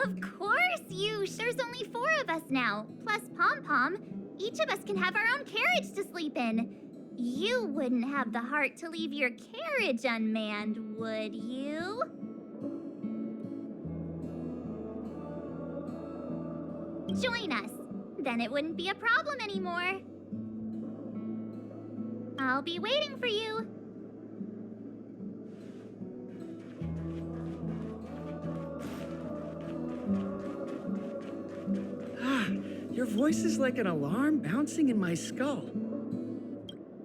Of course, Yush. There's only 4 of us now, plus Pom Pom. Each of us can have our own carriage to sleep in. You wouldn't have the heart to leave your carriage unmanned, would you? Join us. Then it wouldn't be a problem anymore. I'll be waiting for you. Your voice is like an alarm bouncing in my skull.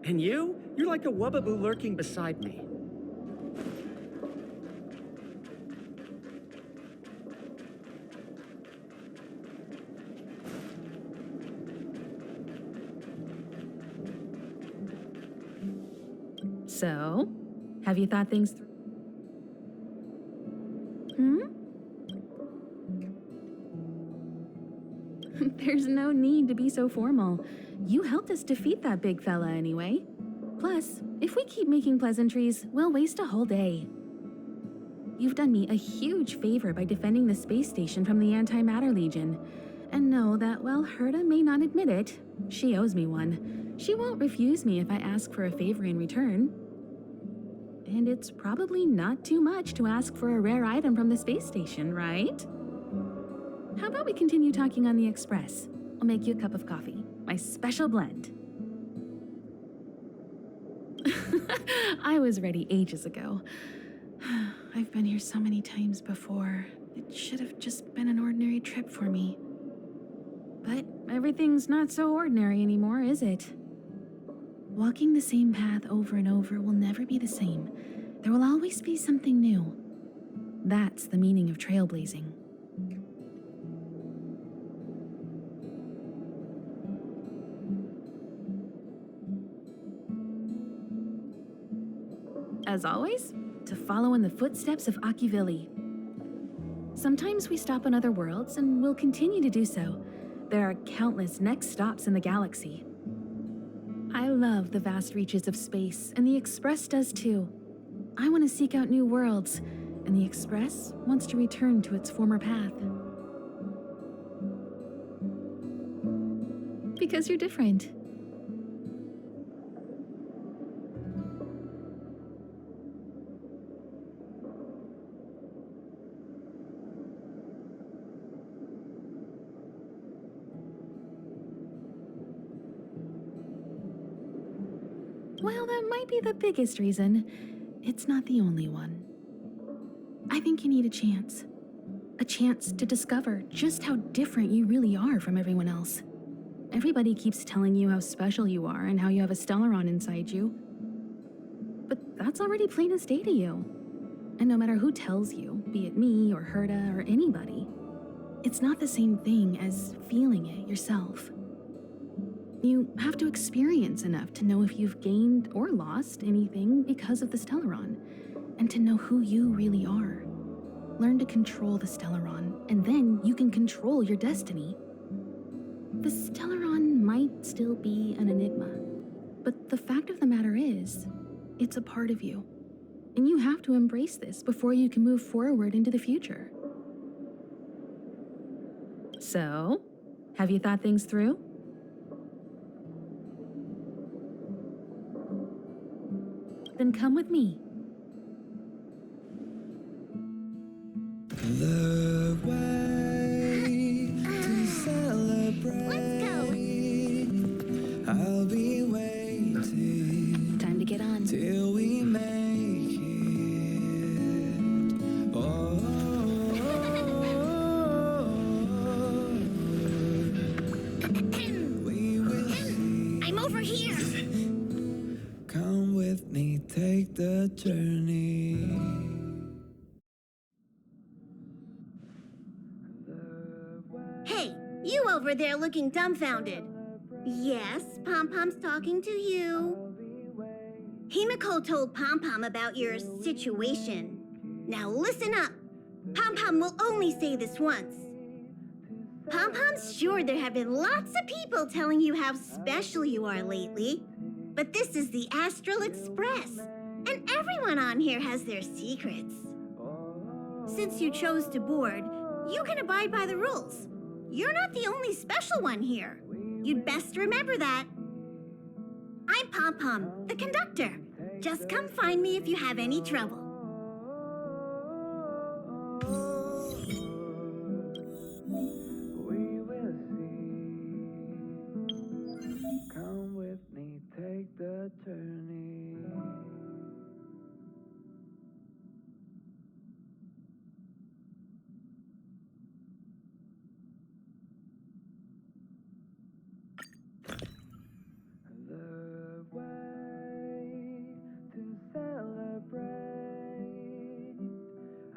And you're like a wubbaboo lurking beside me. So, have you thought things through? There's no need to be so formal. You helped us defeat that big fella anyway. Plus, if we keep making pleasantries, we'll waste a whole day. You've done me a huge favor by defending the space station from the Antimatter Legion. And know that while Herta may not admit it, she owes me one. She won't refuse me if I ask for a favor in return. And it's probably not too much to ask for a rare item from the space station, right? How about we continue talking on the express? I'll make you a cup of coffee, my special blend. I was ready ages ago. I've been here so many times before. It should have just been an ordinary trip for me. But everything's not so ordinary anymore, is it? Walking the same path over and over will never be the same. There will always be something new. That's the meaning of trailblazing. As always, to follow in the footsteps of Akivili. Sometimes we stop on other worlds, and we'll continue to do so. There are countless next stops in the galaxy. I love the vast reaches of space, and the Express does too. I want to seek out new worlds, and the Express wants to return to its former path. Because you're different. Well, that might be the biggest reason. It's not the only one. I think you need a chance. A chance to discover just how different you really are from everyone else. Everybody keeps telling you how special you are and how you have a Stellaron inside you. But that's already plain as day to you. And no matter who tells you, be it me or Herta or anybody, it's not the same thing as feeling it yourself. You have to experience enough to know if you've gained or lost anything because of the Stellaron, and to know who you really are. Learn to control the Stellaron, and then you can control your destiny. The Stellaron might still be an enigma, but the fact of the matter is, it's a part of you. And you have to embrace this before you can move forward into the future. So, have you thought things through? Then come with me. The way to celebrate. Let's go. I'll be waiting. Time to get on. Till we make it. Oh, we will see. I'm over here. Come with me, take the journey. Hey, you over there looking dumbfounded. Yes, Pom Pom's talking to you. Himiko told Pom Pom about your situation. Now listen up. Pom Pom will only say this once. Pom Pom's sure there have been lots of people telling you how special you are lately. But this is the Astral Express, and everyone on here has their secrets. Since you chose to board, You can abide by the rules. You're not the only special one here. You'd best remember that. I'm Pom Pom, the conductor. Just come find me if you have any trouble. We will see. Come with me, take the journey. The way to celebrate.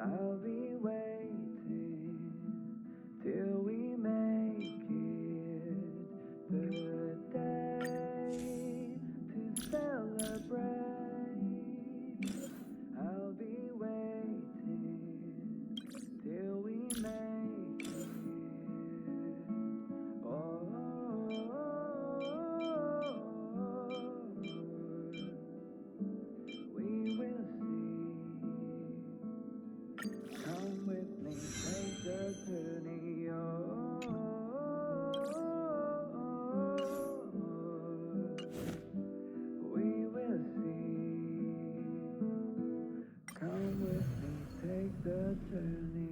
I'll be waiting till we make it. The day to celebrate. I'll be waiting till we make it. We will see. Come with me, take the journey. We will see. Come with me, take the journey.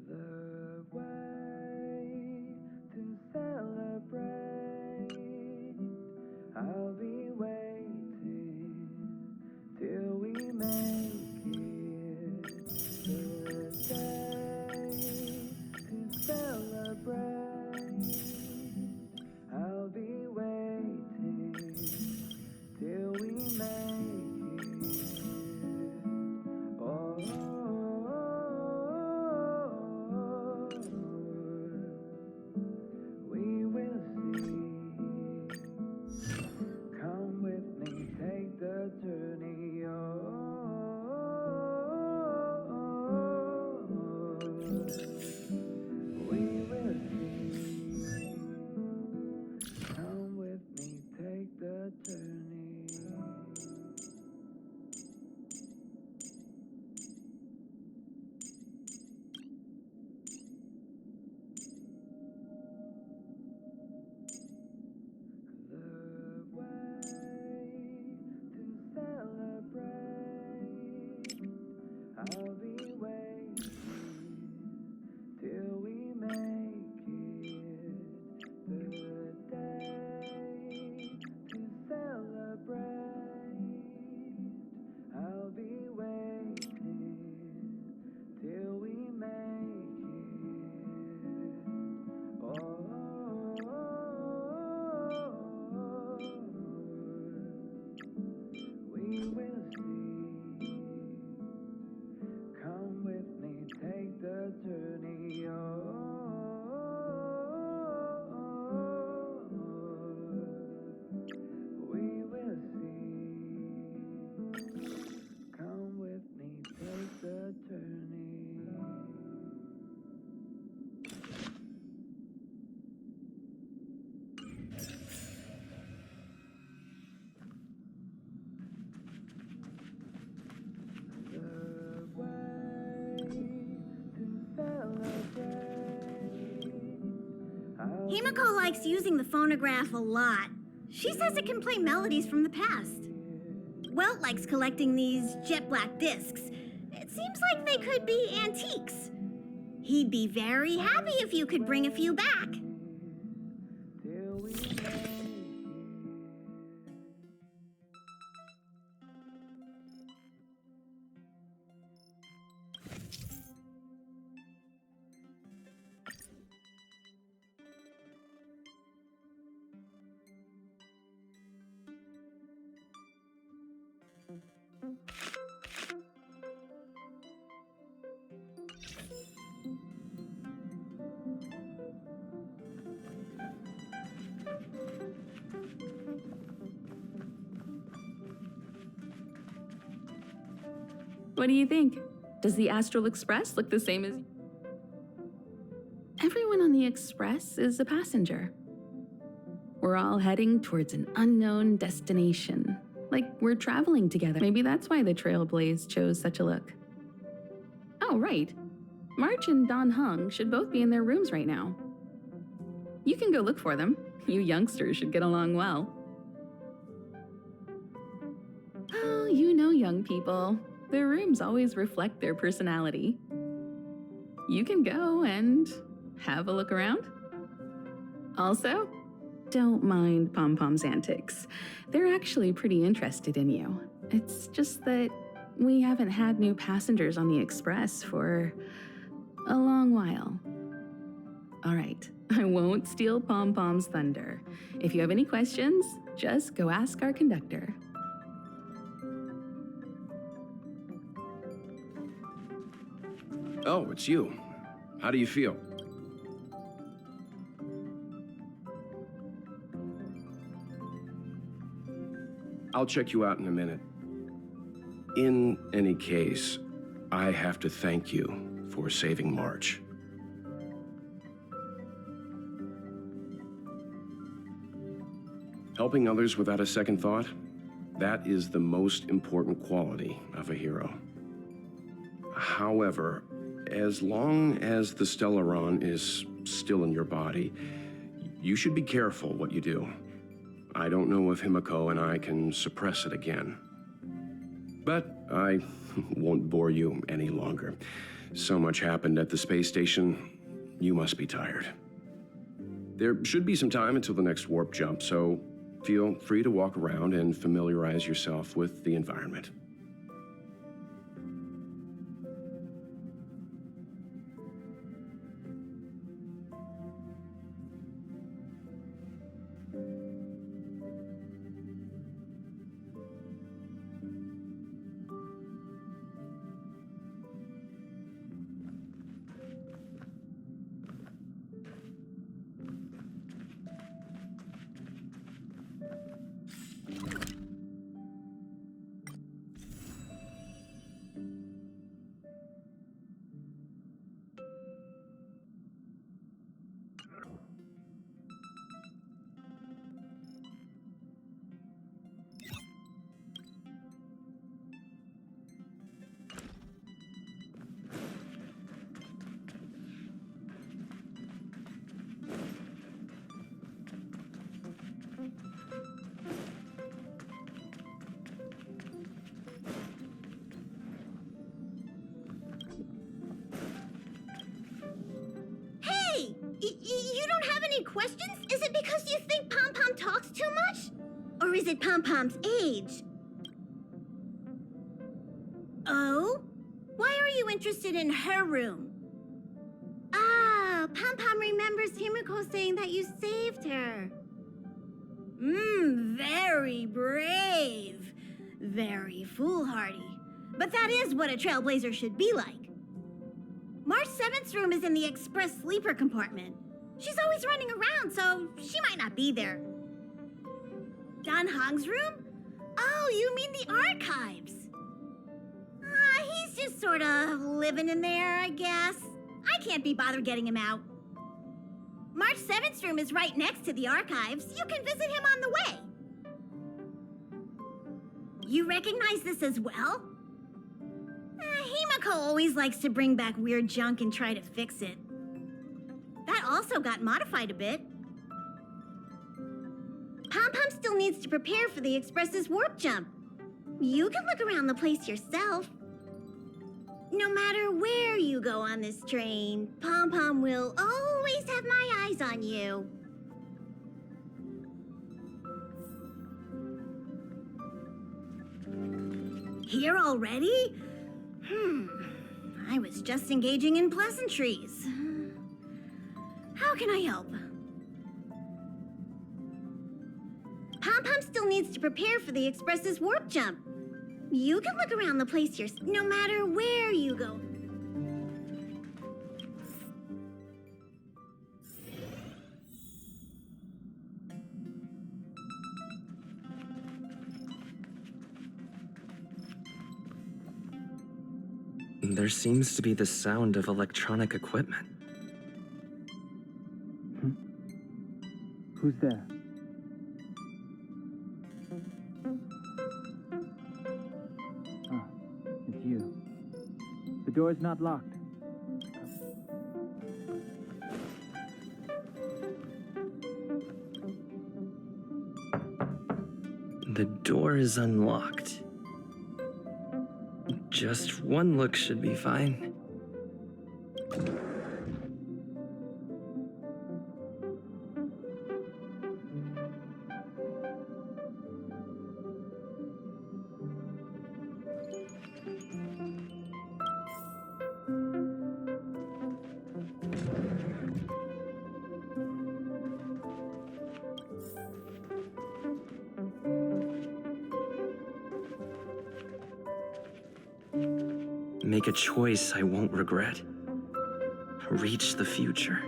The way to celebrate. I'll be waiting till we make it. The day to celebrate. I'll be waiting till we make it. We will see. Come with me, take the journey. We will see. Come with me, take the journey. The way to celebrate. I'll be waiting till we make it. The day to celebrate. I'll be waiting till we make it. We will see. Come with me, take the journey. We will see. Come with me, take the journey. The way to celebrate. Himiko likes using the phonograph a lot. She says it can play melodies from the past. Welt likes collecting these jet black discs. It seems like they could be antiques. He'd be very happy if you could bring a few back. Till we make it. What do you think? Does the Astral Express look the same as... Everyone on the the Express is a passenger. We're all heading towards an unknown destination. Like we're traveling together. Maybe that's why the Trailblaze chose such a look. Oh, right. March and Don Hung should both be in their rooms right now. You can go look for them. You youngsters should get along well. Oh, you know young people. Their rooms always reflect their personality. You can go and have a look around. Also, don't mind Pom Pom's antics. They're actually pretty interested in you. It's just that we haven't had new passengers on the Express for a long while. All right, I won't steal Pom Pom's thunder. If you have any questions, just go ask our conductor. Oh, it's you. How do you feel? I'll check you out in a minute. In any case, I have to thank you for saving March. Helping others without a second thought, that is the most important quality of a hero. However, as long as the Stellaron is still in your body, you should be careful what you do. I don't know if Himiko and I can suppress it again. But I won't bore you any longer. So much happened at the space station, you must be tired. There should be some time until the next warp jump, so feel free to walk around and familiarize yourself with the environment. You don't have any questions? Is it because you think Pom Pom talks too much? Or is it Pom Pom's age? Oh? Why are you interested in her room? Ah, Pom Pom remembers Himiko saying that you saved her. Very brave. Very foolhardy. But that is what a trailblazer should be like. March 7th's room is in the express sleeper compartment. She's always running around, so she might not be there. Don Hong's room? Oh, you mean the archives. He's just sort of living in there, I guess. I can't be bothered getting him out. March 7th's room is right next to the archives. You can visit him on the way. You recognize this as well? Himiko always likes to bring back weird junk and try to fix it. That also got modified a bit. Pom Pom still needs to prepare for the Express's warp jump. You can look around the place yourself. No matter where you go on this train, Pom Pom will always have my eyes on you. Here already? I was just engaging in pleasantries. How can I help? Pom Pom still needs to prepare for the Express's warp jump. You can look around the place yourself, no matter where you go. There seems to be the sound of electronic equipment. Who's there? Ah, it's you. The door is not locked. The door is unlocked. Just one look should be fine. Make a choice I won't regret. Reach the future.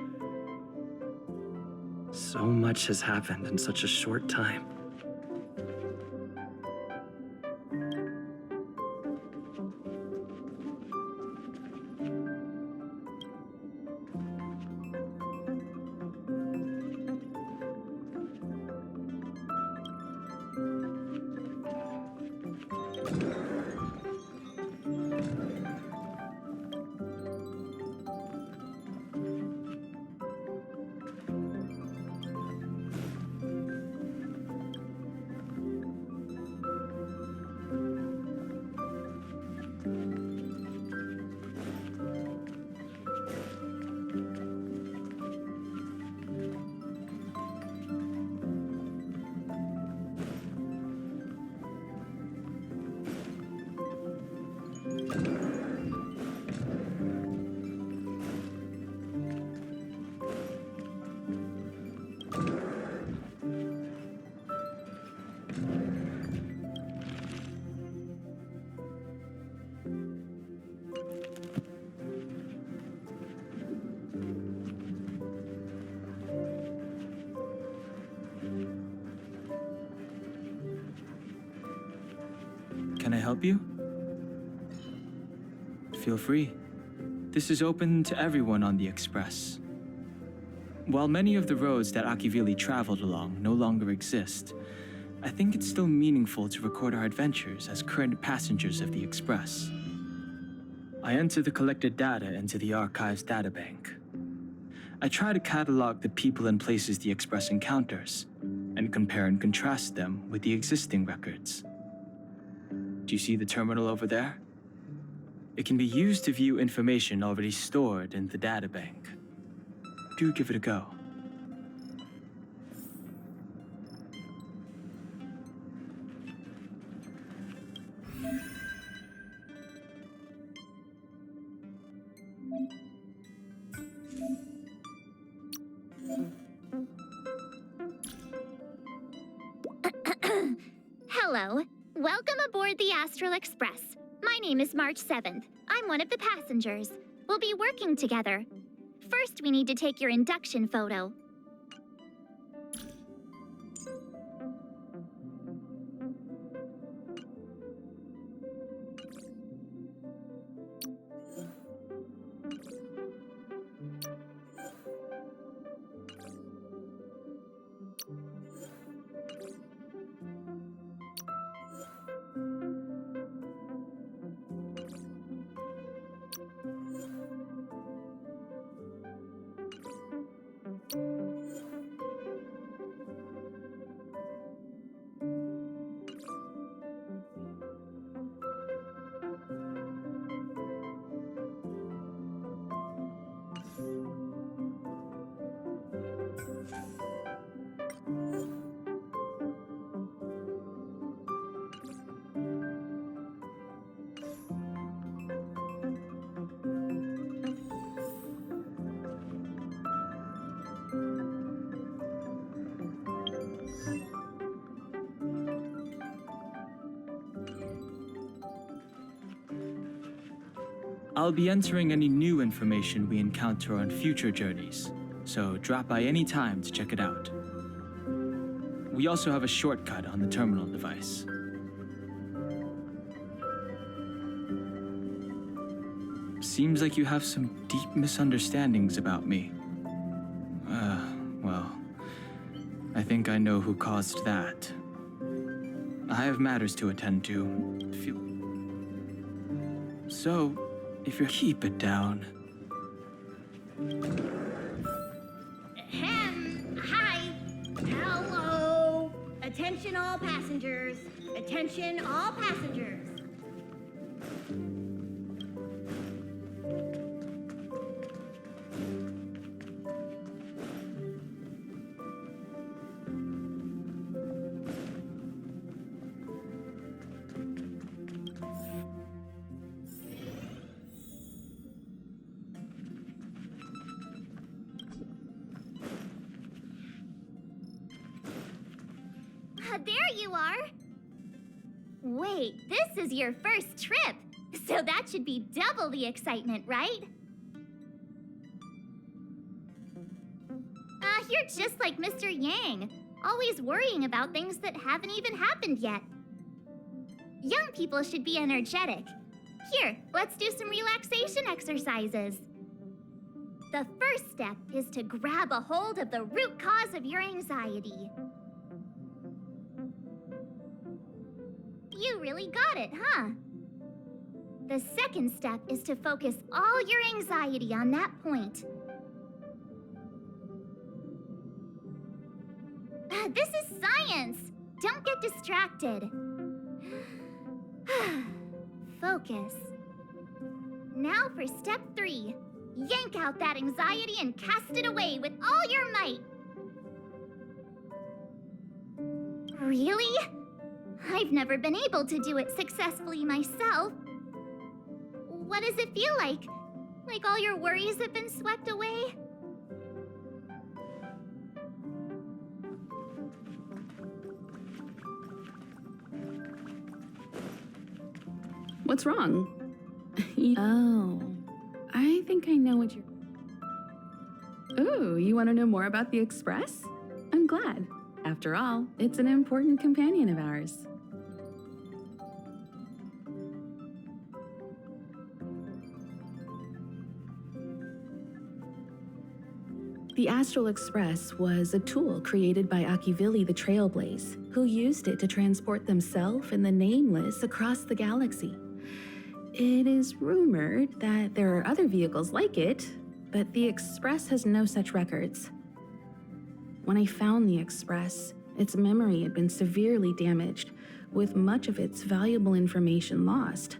So much has happened in such a short time. Can I help you? Feel free. This is open to everyone on the Express. While many of the roads that Akivili traveled along no longer exist, I think it's still meaningful to record our adventures as current passengers of the Express. I enter the collected data into the Archives databank. I try to catalog the people and places the Express encounters, and compare and contrast them with the existing records. Do you see the terminal over there? It can be used to view information already stored in the databank. Do give it a go. Hello. Welcome aboard the Astral Express. My name is March 7th. I'm one of the passengers. We'll be working together. First, we need to take your induction photo. I'll be entering any new information we encounter on future journeys, so drop by any time to check it out. We also have a shortcut on the terminal device. Seems like you have some deep misunderstandings about me. Well, I think I know who caused that. I have matters to attend to. So, if you keep it down. Hi. Hello. Attention all passengers. Attention all passengers. There you are. Wait, this is your first trip. So that should be double the excitement, right? You're just like Mr. Yang, always worrying about things that haven't even happened yet. Young people should be energetic. Here, let's do some relaxation exercises. The first step is to grab a hold of the root cause of your anxiety. You really got it, huh? The second step is to focus all your anxiety on that point. This is science! Don't get distracted. Focus. Now for step 3. Yank out that anxiety and cast it away with all your might. Really? I've never been able to do it successfully myself. What does it feel like? Like all your worries have been swept away? What's wrong? Oh, I think I know what you're... Ooh, you want to know more about the Express? I'm glad. After all, it's an important companion of ours. The Astral Express was a tool created by Akivili the Trailblaze, who used it to transport themselves and the Nameless across the galaxy. It is rumored that there are other vehicles like it, but the Express has no such records. When I found the Express, its memory had been severely damaged, with much of its valuable information lost.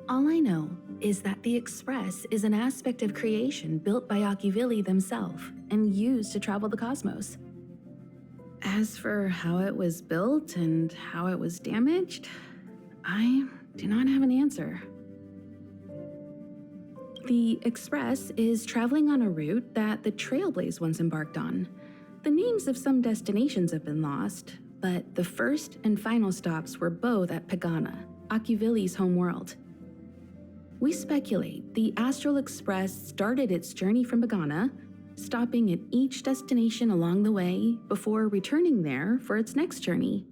All I know is that the Express is an aspect of creation built by Akivili themselves and used to travel the cosmos. As for how it was built and how it was damaged, I do not have an answer. The Express is traveling on a route that the Trailblaze once embarked on. The names of some destinations have been lost, but the first and final stops were both at Pagana, Akivili's homeworld. We speculate the Astral Express started its journey from Pagana, stopping at each destination along the way before returning there for its next journey.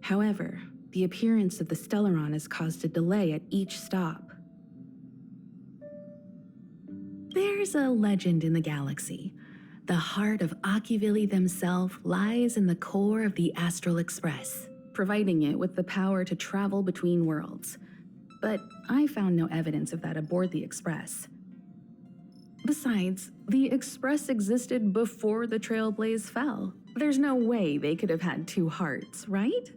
However, the appearance of the Stellaron has caused a delay at each stop. There's a legend in the galaxy. The heart of Akivili themselves lies in the core of the Astral Express, providing it with the power to travel between worlds. But I found no evidence of that aboard the Express. Besides, the Express existed before the Trailblaze fell. There's no way they could have had two hearts, right?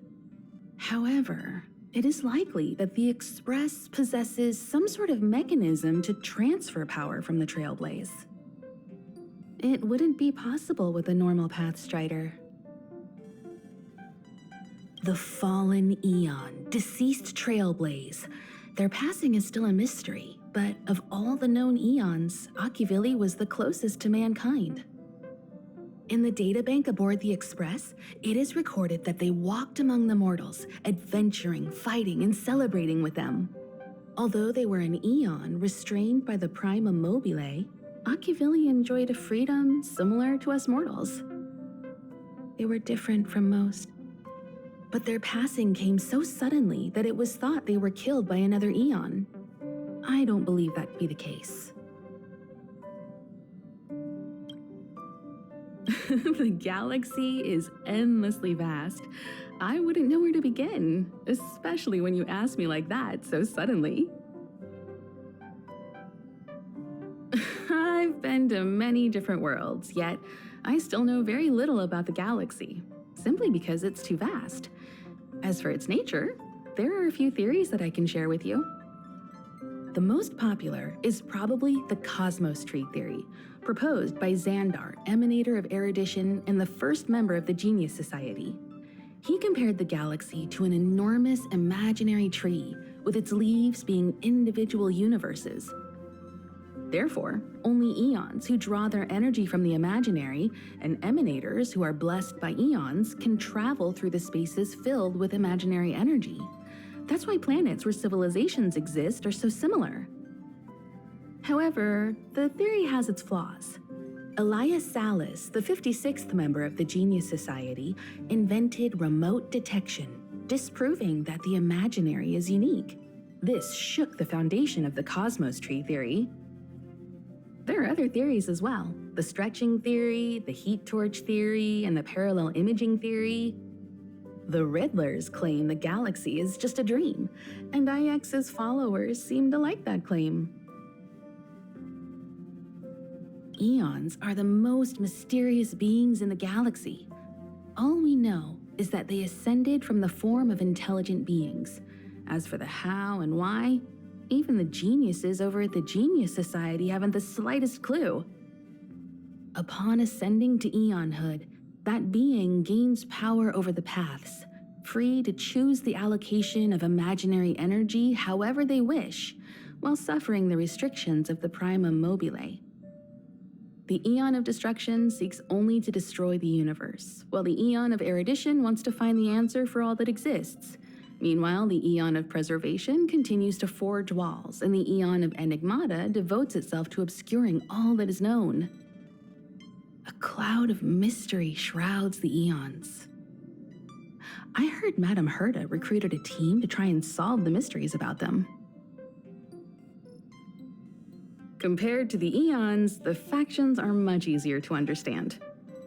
However, it is likely that the Express possesses some sort of mechanism to transfer power from the Trailblaze. It wouldn't be possible with a normal Pathstrider. The fallen Eon, deceased Trailblaze. Their passing is still a mystery, but of all the known Eons, Akivili was the closest to mankind. In the databank aboard the Express, it is recorded that they walked among the mortals, adventuring, fighting, and celebrating with them. Although they were an Eon restrained by the Prima Mobile, Akivili enjoyed a freedom similar to us mortals. They were different from most. But their passing came so suddenly that it was thought they were killed by another Eon. I don't believe that to be the case. The galaxy is endlessly vast. I wouldn't know where to begin, especially when you ask me like that so suddenly. I've been to many different worlds, yet I still know very little about the galaxy, simply because it's too vast. As for its nature, there are a few theories that I can share with you. The most popular is probably the cosmos tree theory, proposed by Xandar, emanator of erudition and the first member of the Genius Society. He compared the galaxy to an enormous imaginary tree, with its leaves being individual universes. Therefore, only eons who draw their energy from the imaginary and emanators who are blessed by eons can travel through the spaces filled with imaginary energy. That's why planets where civilizations exist are so similar. However, the theory has its flaws. Elias Salas, the 56th member of the Genius Society, invented remote detection, disproving that the imaginary is unique. This shook the foundation of the cosmos tree theory. There are other theories as well: the stretching theory, the heat torch theory, and the parallel imaging theory. The Riddlers claim the galaxy is just a dream, and IX's followers seem to like that claim. Eons are the most mysterious beings in the galaxy. All we know is that they ascended from the form of intelligent beings. As for the how and why, even the geniuses over at the Genius Society haven't the slightest clue. Upon ascending to eonhood, that being gains power over the paths, free to choose the allocation of imaginary energy however they wish, while suffering the restrictions of the primum mobile. The Eon of Destruction seeks only to destroy the universe, while the Eon of Erudition wants to find the answer for all that exists. Meanwhile, the Eon of Preservation continues to forge walls, and the Eon of Enigmata devotes itself to obscuring all that is known. A cloud of mystery shrouds the eons. I heard Madame Herta recruited a team to try and solve the mysteries about them. Compared to the eons, the factions are much easier to understand.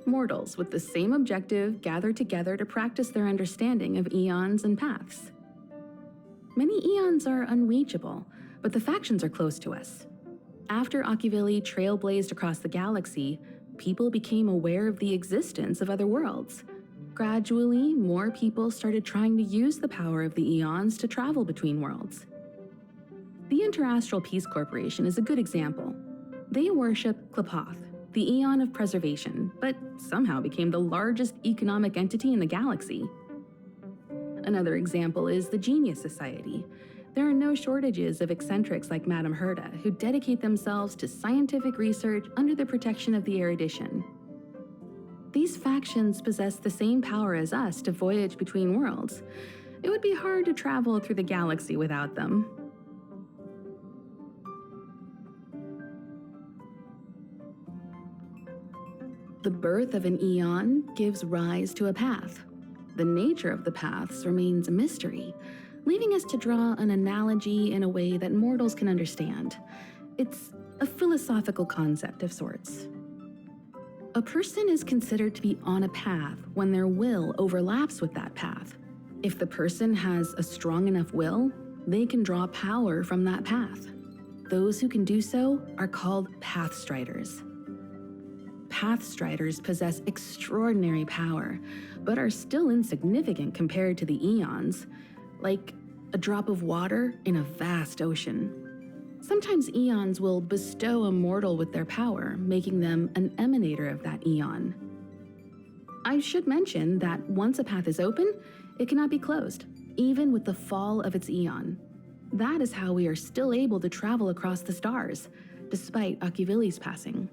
Mortals with the same objective gather together to practice their understanding of eons and paths. Many eons are unreachable, but the factions are close to us. After Akivili trailblazed across the galaxy, people became aware of the existence of other worlds. Gradually, more people started trying to use the power of the eons to travel between worlds. The Interastral Peace Corporation is a good example. They worship Klapoth, the Eon of Preservation, but somehow became the largest economic entity in the galaxy. Another example is the Genius Society. There are no shortages of eccentrics like Madame Herta who dedicate themselves to scientific research under the protection of the erudition. These factions possess the same power as us to voyage between worlds. It would be hard to travel through the galaxy without them. The birth of an eon gives rise to a path. The nature of the paths remains a mystery, leaving us to draw an analogy in a way that mortals can understand. It's a philosophical concept of sorts. A person is considered to be on a path when their will overlaps with that path. If the person has a strong enough will, they can draw power from that path. Those who can do so are called Pathstriders. Pathstriders possess extraordinary power, but are still insignificant compared to the eons, like a drop of water in a vast ocean. Sometimes eons will bestow a mortal with their power, making them an emanator of that eon. I should mention that once a path is open, it cannot be closed, even with the fall of its eon. That is how we are still able to travel across the stars, despite Akivili's passing.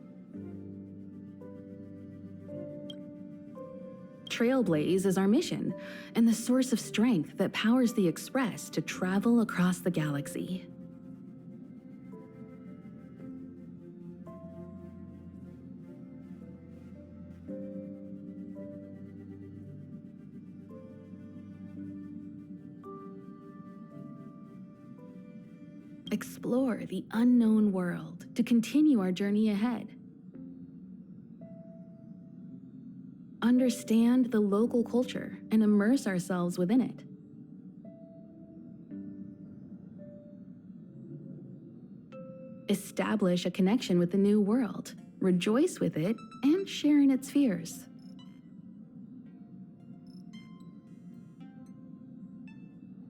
Trailblaze is our mission, and the source of strength that powers the Express to travel across the galaxy. Explore the unknown world to continue our journey ahead. understand the local culture and immerse ourselves within it. Establish a connection with the new world, rejoice with it, and share in its fears.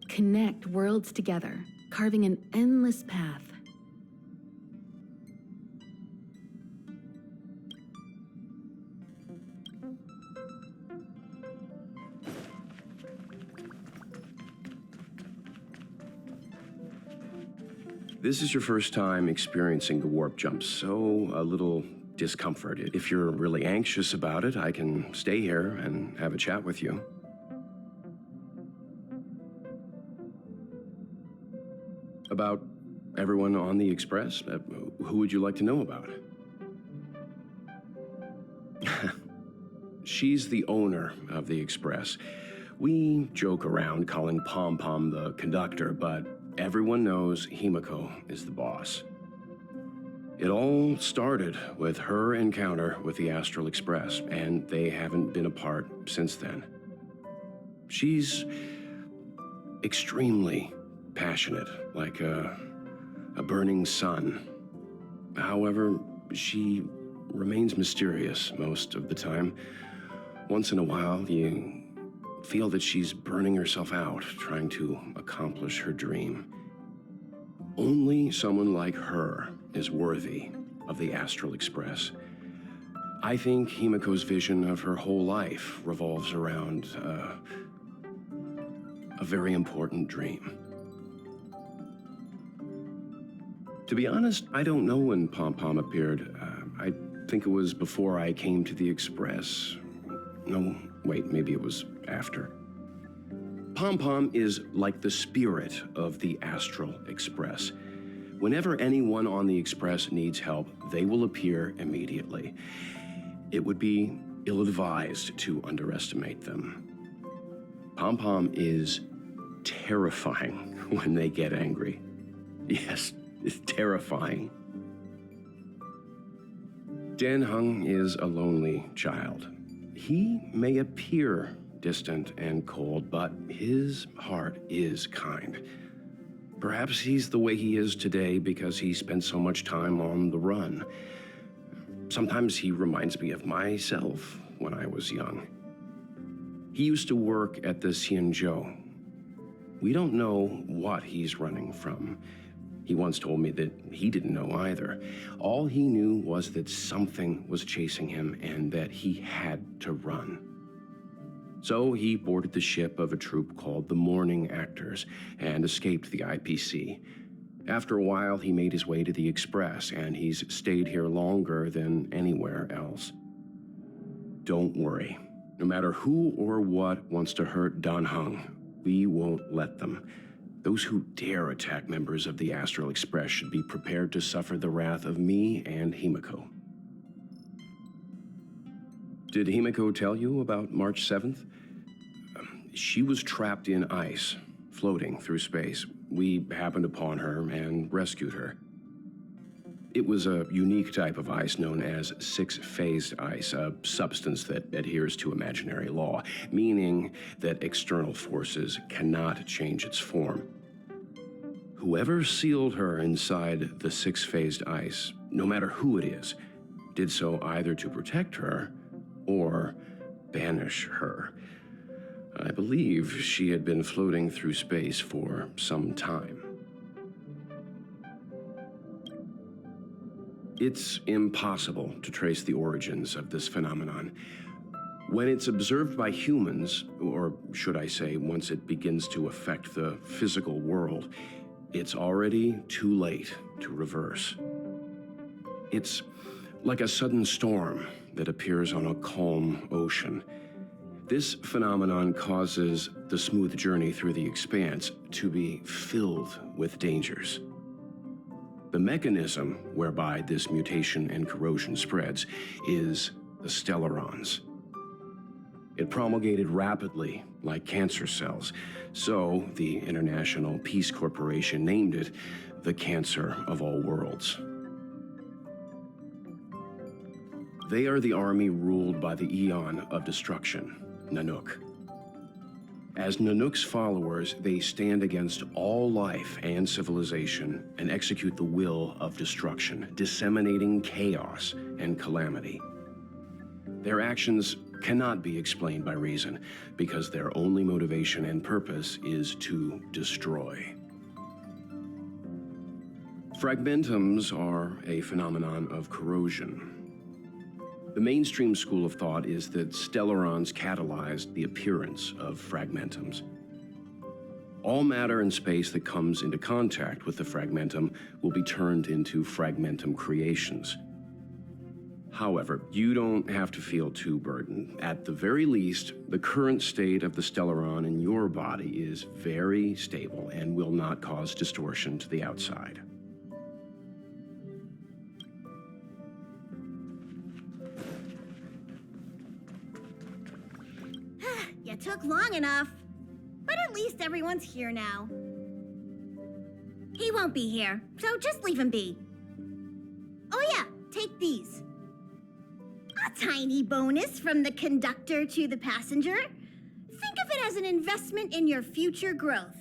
Connect worlds together, carving an endless path. This is your first time experiencing the warp jump, so a little discomforted. If you're really anxious about it, I can stay here and have a chat with you. About everyone on the Express? Who would you like to know about? She's the owner of the Express. We joke around calling Pom Pom the conductor, but everyone knows Himiko is the boss. It all started with her encounter with the Astral Express, and they haven't been apart since then. She's extremely passionate, like a burning sun. However, she remains mysterious most of the time. Once in a while, you feel that she's burning herself out, trying to accomplish her dream. Only someone like her is worthy of the Astral Express. I think Himiko's vision of her whole life revolves around a very important dream. To be honest, I don't know when Pom Pom appeared. I think it was before I came to the Express. No, wait, maybe it was after. Pom Pom is like the spirit of the Astral Express. Whenever anyone on the Express needs help, they will appear immediately. It would be ill-advised to underestimate them. Pom Pom is terrifying when they get angry. Yes, it's terrifying. Dan Heng is a lonely child. He may appear distant and cold, but his heart is kind. Perhaps he's the way he is today because he spent so much time on the run. Sometimes he reminds me of myself when I was young. He used to work at the Xianzhou. We don't know what he's running from. He once told me that he didn't know either. All he knew was that something was chasing him and that he had to run. So he boarded the ship of a troupe called the Morning Actors and escaped the IPC. After a while, he made his way to the Express, and he's stayed here longer than anywhere else. Don't worry. No matter who or what wants to hurt Dan Heng, we won't let them. Those who dare attack members of the Astral Express should be prepared to suffer the wrath of me and Himiko. Did Himiko tell you about March 7th? She was trapped in ice, floating through space. We happened upon her and rescued her. It was a unique type of ice known as six-phased ice, a substance that adheres to imaginary law, meaning that external forces cannot change its form. Whoever sealed her inside the six-phased ice, no matter who it is, did so either to protect her or banish her. I believe she had been floating through space for some time. It's impossible to trace the origins of this phenomenon. When it's observed by humans, or should I say, once it begins to affect the physical world, it's already too late to reverse. It's like a sudden storm that appears on a calm ocean. This phenomenon causes the smooth journey through the expanse to be filled with dangers. The mechanism whereby this mutation and corrosion spreads is the stellarons. It promulgated rapidly like cancer cells, so the International Peace Corporation named it the Cancer of All Worlds. They are the army ruled by the Eon of Destruction, Nanook. As Nanook's followers, they stand against all life and civilization and execute the will of destruction, disseminating chaos and calamity. Their actions cannot be explained by reason, because their only motivation and purpose is to destroy. Fragmentums are a phenomenon of corrosion. The mainstream school of thought is that stellarons catalyzed the appearance of fragmentums. All matter and space that comes into contact with the fragmentum will be turned into fragmentum creations. However, you don't have to feel too burdened. At the very least, the current state of the stellaron in your body is very stable and will not cause distortion to the outside. You took long enough. But at least everyone's here now. He won't be here, so just leave him be. Oh yeah, take these. A tiny bonus from the conductor to the passenger. Think of it as an investment in your future growth.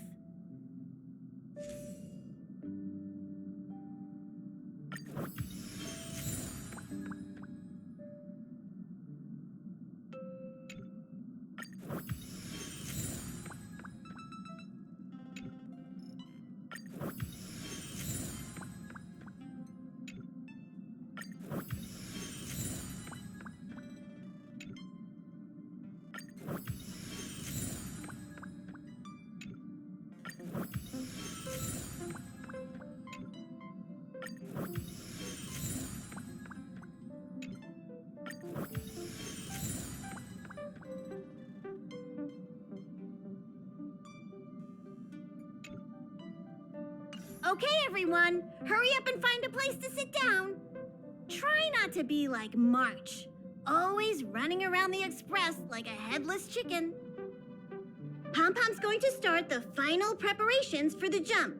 Okay, everyone, hurry up and find a place to sit down. Try not to be like March, always running around the express like a headless chicken. Pom-Pom's going to start the final preparations for the jump.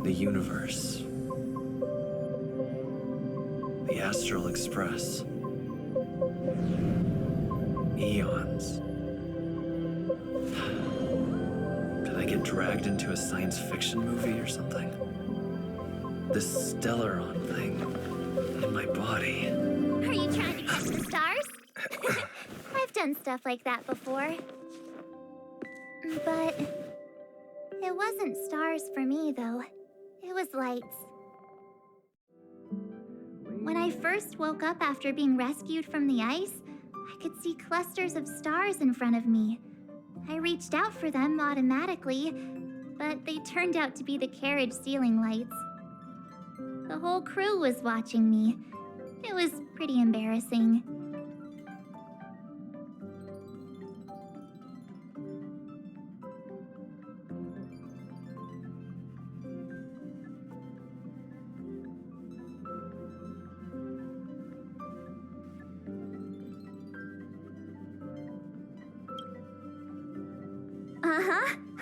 The universe. The Astral Express. Eons. Did I get dragged into a science fiction movie or something? This Stellaron thing in my body. Are you trying to catch the stars? I've done stuff like that before. But it wasn't stars for me, though. It was lights. When I first woke up after being rescued from the ice, I could see clusters of stars in front of me. I reached out for them automatically, but they turned out to be the carriage ceiling lights. The whole crew was watching me. It was pretty embarrassing.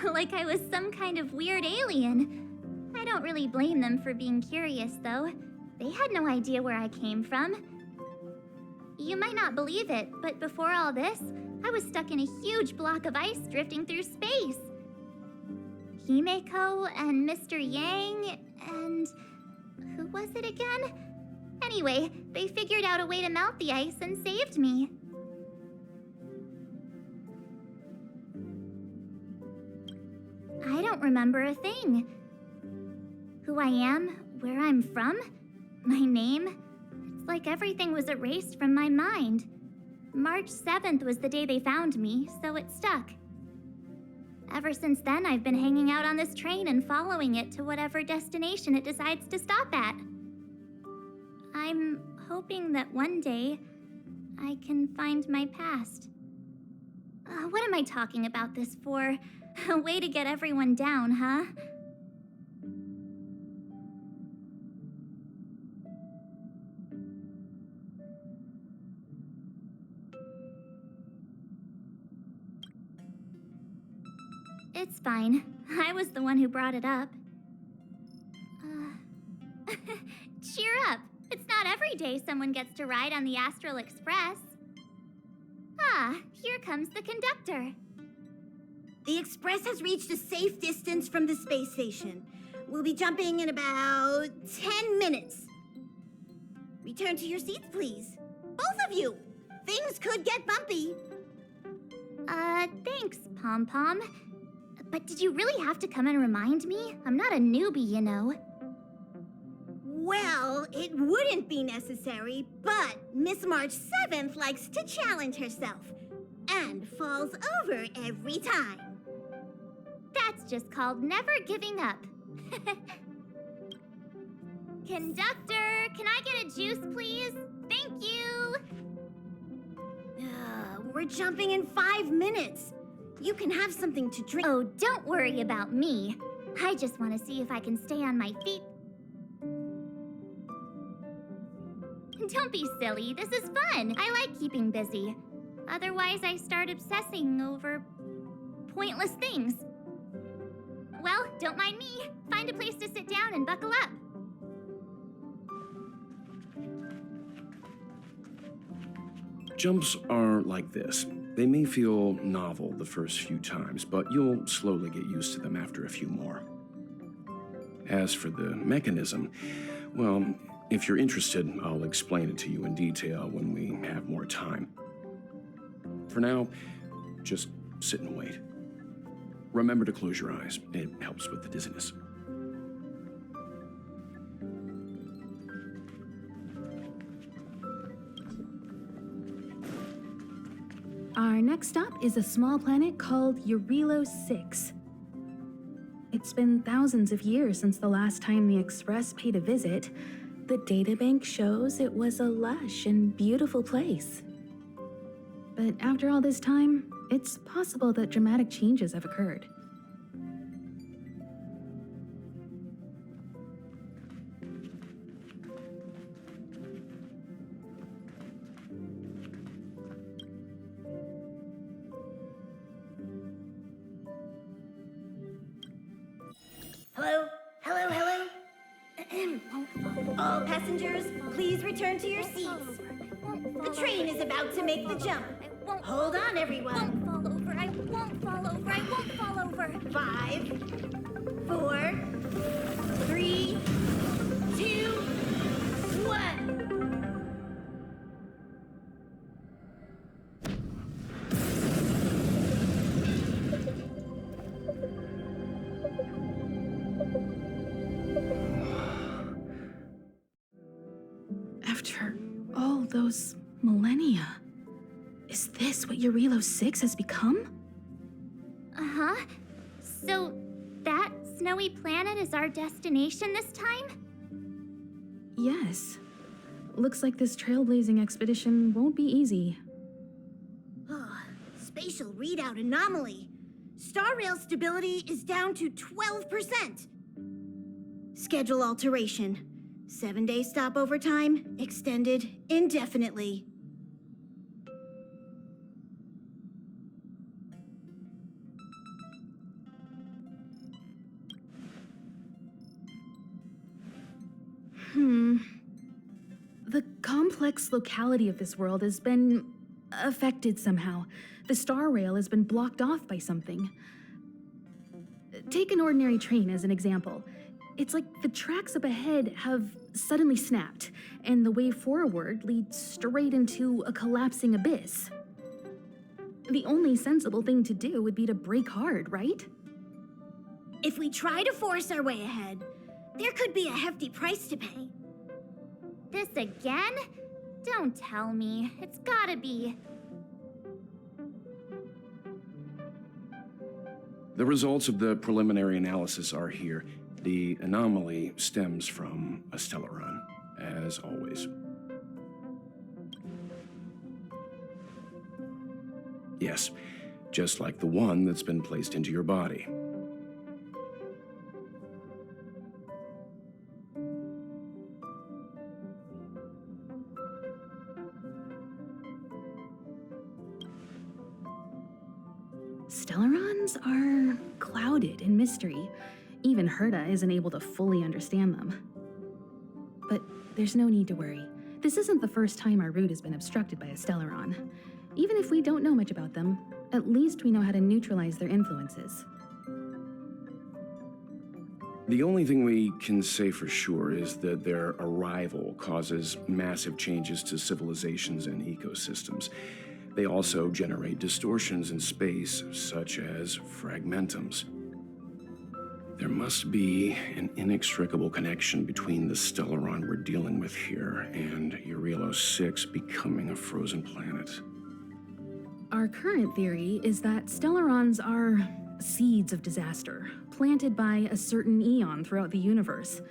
Like I was some kind of weird alien. I don't really blame them for being curious, though. They had no idea where I came from. You might not believe it, but before all this, I was stuck in a huge block of ice drifting through space. Himeko and Mr. Yang and... who was it again? Anyway, they figured out a way to melt the ice and saved me. I don't remember a thing. Who I am, where I'm from, my name. It's like everything was erased from my mind. March 7th was the day they found me, so it stuck. Ever since then, I've been hanging out on this train and following it to whatever destination it decides to stop at. I'm hoping that one day I can find my past. What am I talking about this for? A way to get everyone down, huh? It's fine. I was the one who brought it up. Cheer up. It's not every day someone gets to ride on the Astral Express. Ah, here comes the conductor. The Express has reached a safe distance from the space station. We'll be jumping in about 10 minutes. Return to your seats, please. Both of you! Things could get bumpy. Thanks, Pom Pom. But did you really have to come and remind me? I'm not a newbie, you know. Well, it wouldn't be necessary, but Miss March 7th likes to challenge herself and falls over every time. That's just called never giving up. Conductor, can I get a juice, please? Thank you! We're jumping in 5 minutes. You can have something to drink. Oh, don't worry about me. I just want to see if I can stay on my feet. Don't be silly. This is fun. I like keeping busy. Otherwise, I start obsessing over pointless things. Well, don't mind me. Find a place to sit down and buckle up. Jumps are like this. They may feel novel the first few times, but you'll slowly get used to them after a few more. As for the mechanism, well, if you're interested, I'll explain it to you in detail when we have more time. For now, just sit and wait. Remember to close your eyes. It helps with the dizziness. Our next stop is a small planet called Eurilo 6. It's been thousands of years since the last time the Express paid a visit. The databank shows it was a lush and beautiful place. But after all this time, it's possible that dramatic changes have occurred. Hello? Hello, hello? All passengers, please return to your seats. The train is about to make the jump. Hold on, everyone. Fall over. I won't fall over. I won't fall over. 5, 4, 3, 2, 1. After all those millennia, is this what Eurilo 6 has become? Uh-huh. So, that snowy planet is our destination this time? Yes. Looks like this trailblazing expedition won't be easy. Oh, spatial readout anomaly. Star rail stability is down to 12%. Schedule alteration. 7-day stopover time extended indefinitely. The complex locality of this world has been affected somehow. The star rail has been blocked off by something. Take an ordinary train as an example. It's like the tracks up ahead have suddenly snapped, and the way forward leads straight into a collapsing abyss. The only sensible thing to do would be to brake hard, right? If we try to force our way ahead, there could be a hefty price to pay. This again? Don't tell me. It's gotta be. The results of the preliminary analysis are here. The anomaly stems from a Stellaron, as always. Yes, just like the one that's been placed into your body. Stellarons are clouded in mystery. Even Herta isn't able to fully understand them. But there's no need to worry. This isn't the first time our route has been obstructed by a Stellaron. Even if we don't know much about them, at least we know how to neutralize their influences. The only thing we can say for sure is that their arrival causes massive changes to civilizations and ecosystems. They also generate distortions in space, such as fragmentums. There must be an inextricable connection between the Stellaron we're dealing with here and Eurilo 6 becoming a frozen planet. Our current theory is that Stellarons are seeds of disaster, planted by a certain eon throughout the universe.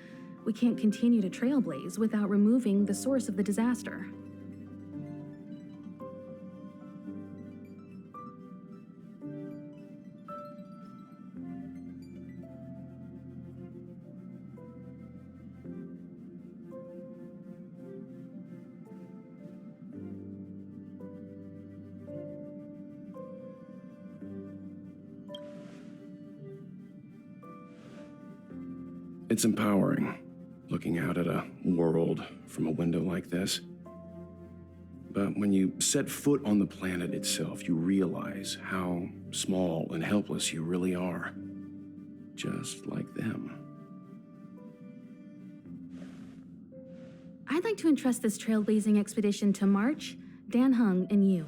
We can't continue to trailblaze without removing the source of the disaster. It's empowering, looking out at a world from a window like this. But when you set foot on the planet itself, you realize how small and helpless you really are. Just like them. I'd like to entrust this trailblazing expedition to March, Dan Hung, and you.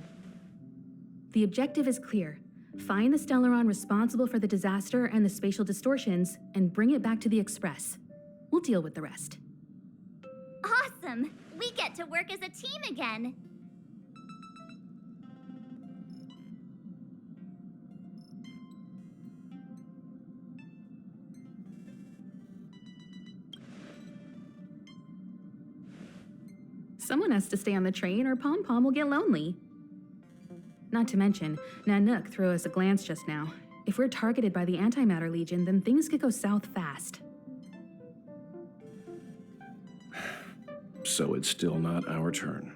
The objective is clear. Find the Stellaron responsible for the disaster and the spatial distortions, and bring it back to the Express. We'll deal with the rest. Awesome! We get to work as a team again. Someone has to stay on the train or Pom Pom will get lonely. Not to mention, Nanook threw us a glance just now. If we're targeted by the Antimatter Legion, then things could go south fast. So it's still not our turn.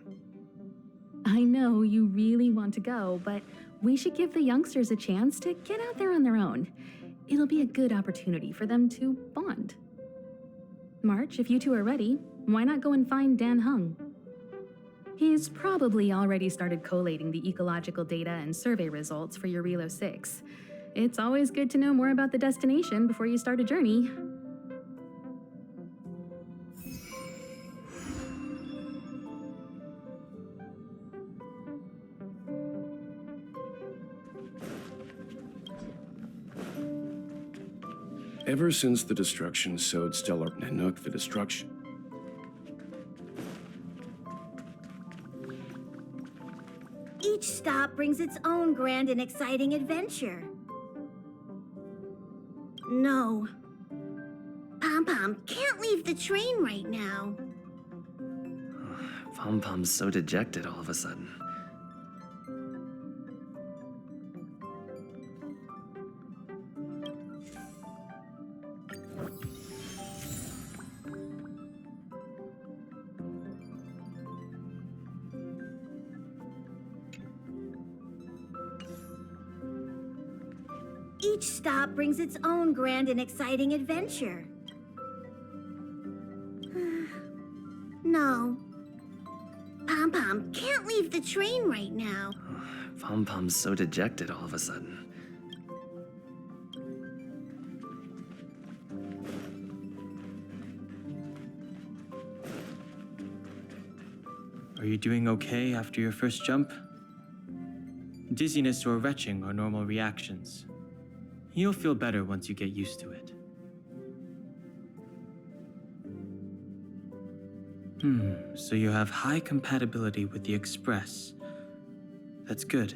I know you really want to go, but we should give the youngsters a chance to get out there on their own. It'll be a good opportunity for them to bond. March, if you two are ready, Why not go and find Dan Hung? He's probably already started collating the ecological data and survey results for your Relo 6. It's always good to know more about the destination before you start a journey. Ever since the destruction sowed stellar Nanook the destruction. Each stop brings its own grand and exciting adventure. No. Pom-Pom can't leave the train right now. Pom-Pom's so dejected all of a sudden. Each stop brings its own grand and exciting adventure. No. Pom-Pom can't leave the train right now. Pom-Pom's so dejected all of a sudden. Are you doing okay after your first jump? Dizziness or retching are normal reactions. You'll feel better once you get used to it. So you have high compatibility with the Express. That's good.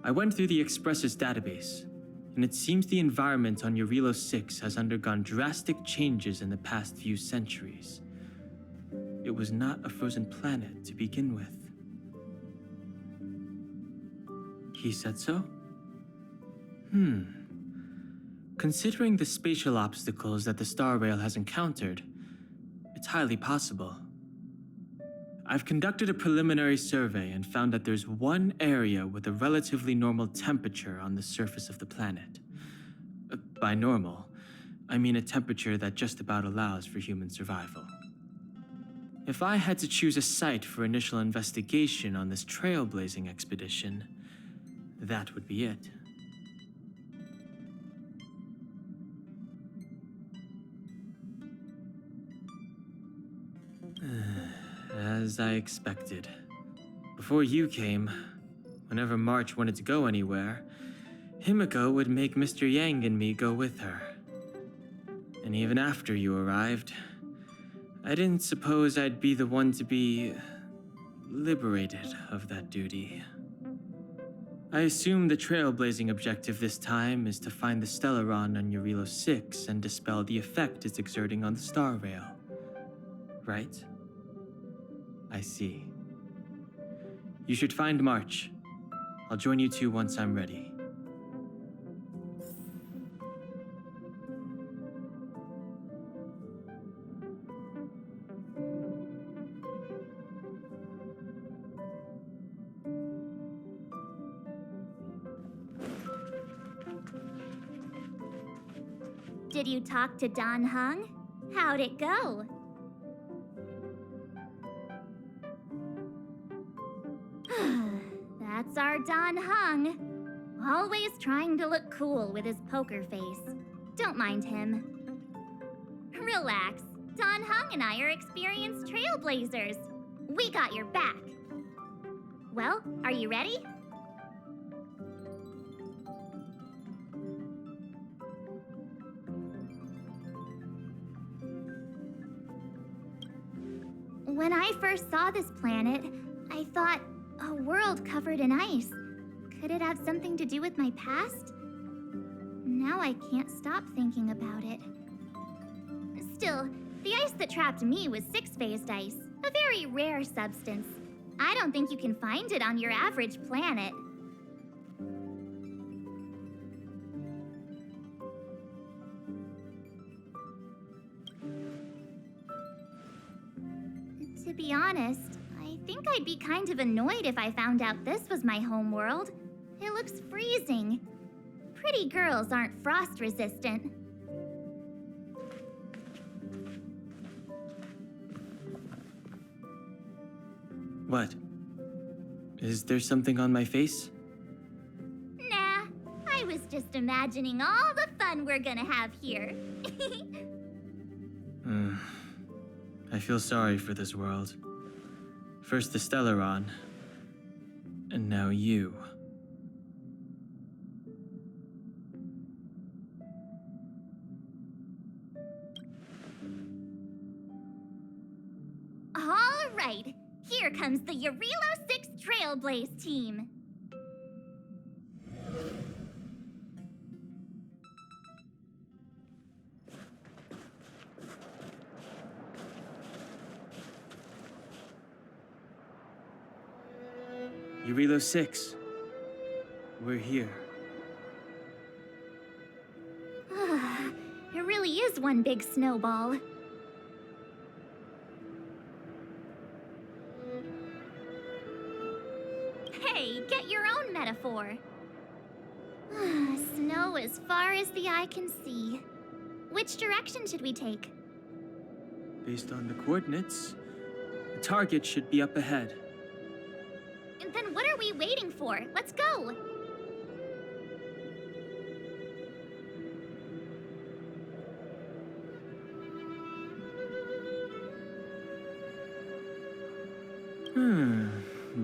I went through the Express's database, and it seems the environment on your Relo 6 has undergone drastic changes in the past few centuries. It was not a frozen planet to begin with. He said so? Considering the spatial obstacles that the Star Rail has encountered, it's highly possible. I've conducted a preliminary survey and found that there's one area with a relatively normal temperature on the surface of the planet. By normal, I mean a temperature that just about allows for human survival. If I had to choose a site for initial investigation on this trailblazing expedition, that would be it. As I expected. Before you came, whenever March wanted to go anywhere, Himiko would make Mr. Yang and me go with her. And even after you arrived, I didn't suppose I'd be the one to be liberated of that duty. I assume the trailblazing objective this time is to find the Stellaron on your Relo 6 and dispel the effect it's exerting on the Star Rail. Right? I see. You should find March. I'll join you two once I'm ready. Did you talk to Don Hung? How'd it go? That's our Don Hung. Always trying to look cool with his poker face. Don't mind him. Relax. Don Hung and I are experienced trailblazers. We got your back. Well, are you ready? When I first saw this planet, I thought, a world covered in ice. Could it have something to do with my past? Now I can't stop thinking about it. Still, the ice that trapped me was six-phased ice, a very rare substance. I don't think you can find it on your average planet. To be honest, I think I'd be kind of annoyed if I found out this was my home world. It looks freezing. Pretty girls aren't frost resistant. What? Is there something on my face? Nah, I was just imagining all the fun we're gonna have here. I feel sorry for this world. First the Stellaron, and now you. All right, here comes the Eurilo 6 Trailblaze team. Eurilo 6. We're here. It really is one big snowball. Hey, get your own metaphor. Snow as far as the eye can see. Which direction should we take? Based on the coordinates, the target should be up ahead. Then what are we waiting for? Let's go!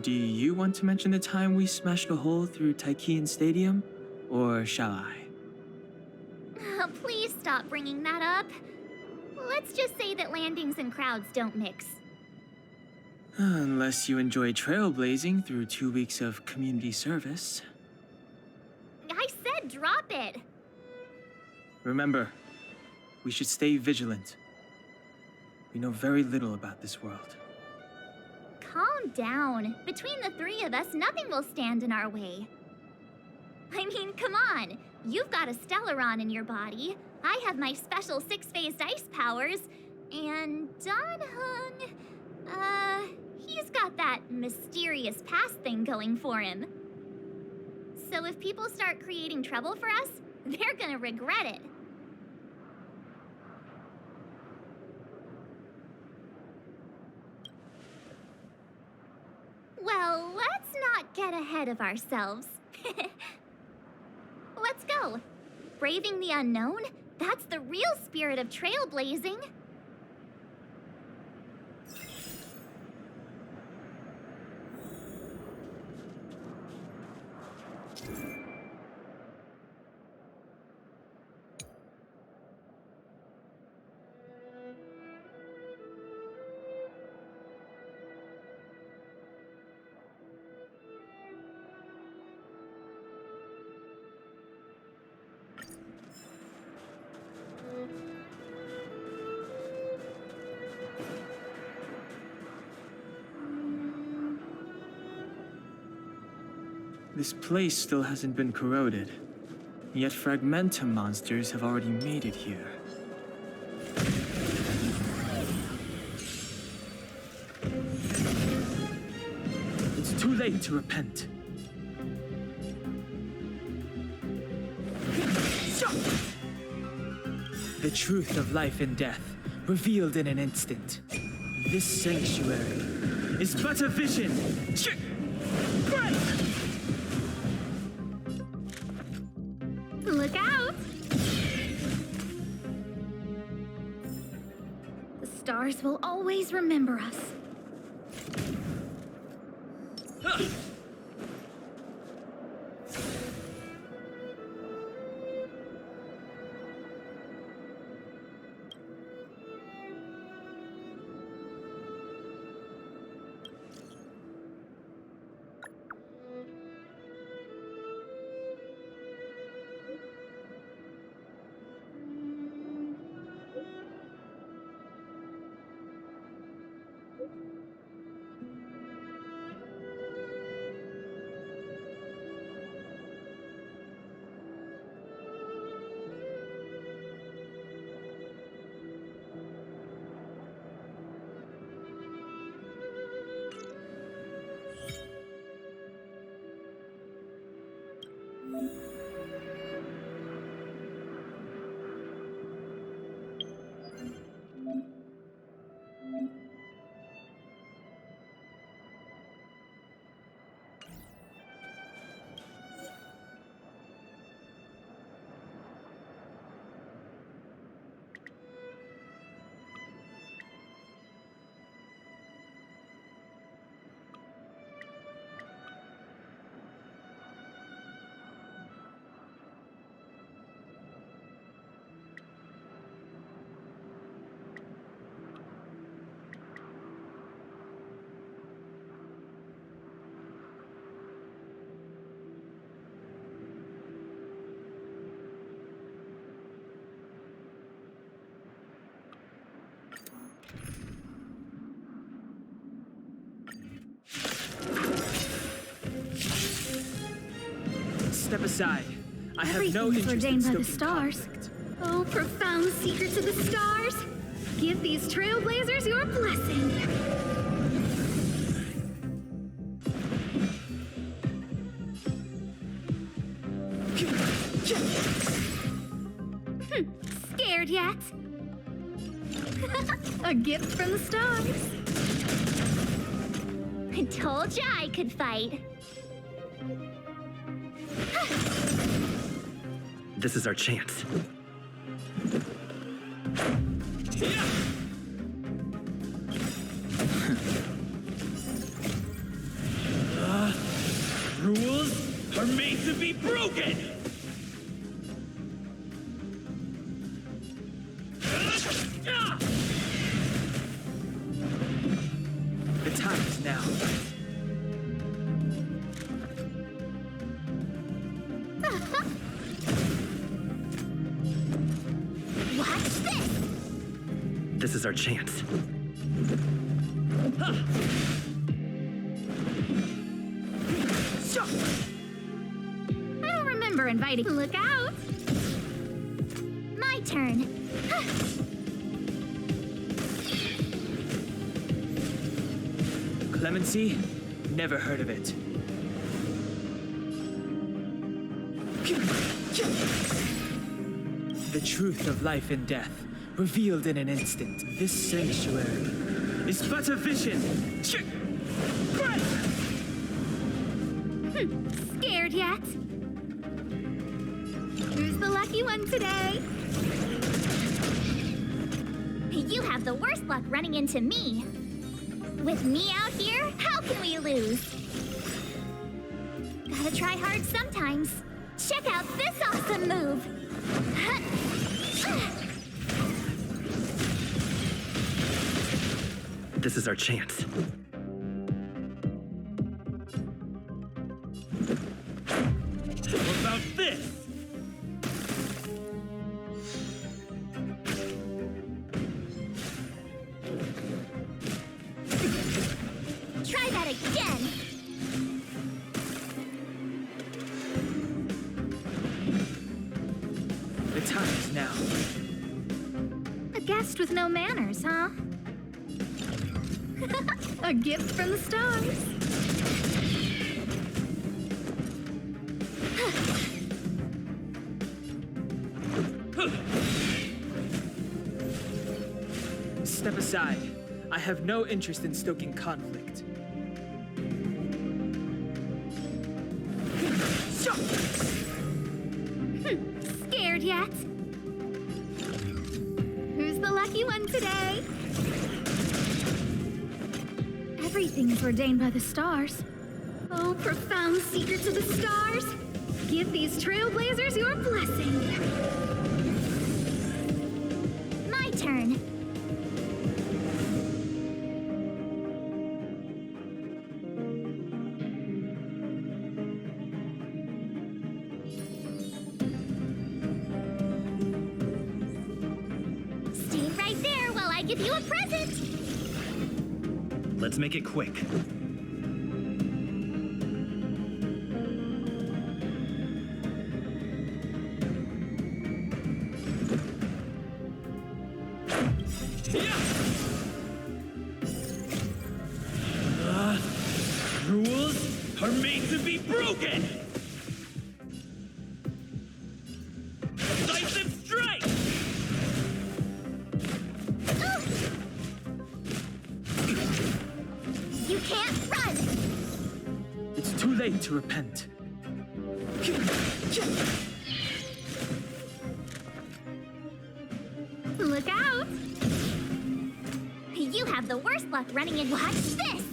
Do you want to mention the time we smashed a hole through Taikian Stadium? Or shall I? Please stop bringing that up. Let's just say that landings and crowds don't mix. Unless you enjoy trailblazing through 2 weeks of community service. I said drop it! Remember, we should stay vigilant. We know very little about this world. Calm down. Between the three of us, nothing will stand in our way. I mean, come on. You've got a Stellaron in your body. I have my special 6-phased ice powers. And Dan-hung, he's got that mysterious past thing going for him. So if people start creating trouble for us, they're gonna regret it. Well, let's not get ahead of ourselves. Let's go. Braving the unknown? That's the real spirit of trailblazing. This place still hasn't been corroded, yet fragmentum monsters have already made it here. It's too late to repent. The truth of life and death, revealed in an instant. This sanctuary is but a vision. Look out! The stars will always remember us. Step aside. I have no Everything's interest in ordained by the stoking stars. conflict. Oh, profound secrets of the stars! Give these trailblazers your blessing! Scared yet? A gift from the stars. I told ya I could fight. This is our chance. Rules are made to be broken! The time is now. Watch this! This is our chance. I don't remember inviting. Look out! My turn. Clemency? Never heard of it. The truth of life and death, revealed in an instant. This sanctuary is but a vision. Scared yet? Who's the lucky one today? You have the worst luck running into me. With me out here, how can we lose? Gotta try hard sometimes. Check out this awesome move. This is our chance. What about this? Try that again. The time is now. A guest with no manners, huh? A gift from the stars. Step aside. I have no interest in stoking conflict. Scared yet? Who's the lucky one today? Everything's ordained by the stars. Oh, profound secrets of the stars! Give these trailblazers your blessing! My turn. Stay right there while I give you a present. Let's make it quick. Rules are made to be broken! Decisive strike! You can't run. It's too late to repent. Look out. You have the worst luck running in. Watch this.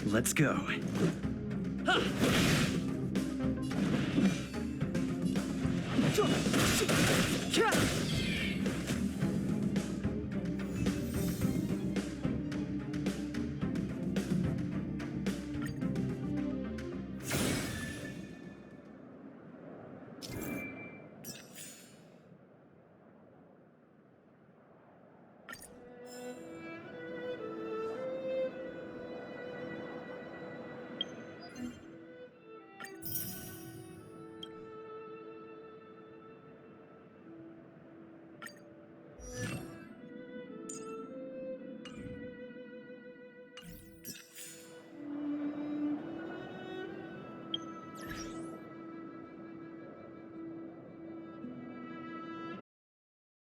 Let's go. Huh.